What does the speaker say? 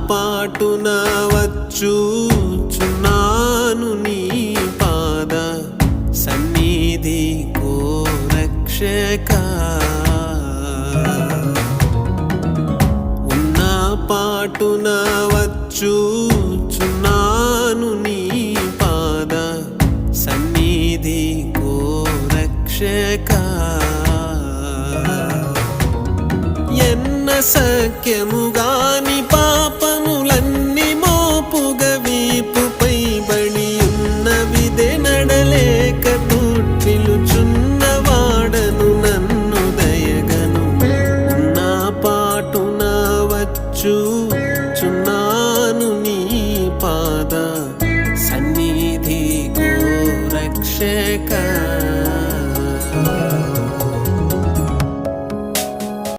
పాటున వచ్చుచున్నాను నీ పాద సన్నిధి కో రక్షక ఉన్న పాటున వచ్చుచున్నాను నీ పాద సన్నిధి కో రక్షక ఎన్న సఖ్యముగాని పాపములన్నీ మోపుగా వీపుపై బడి ఉన్నవిదే నడలేక తొట్టిల్లుచున్నవాడను నన్ను దయగను నా పాటున వచ్చు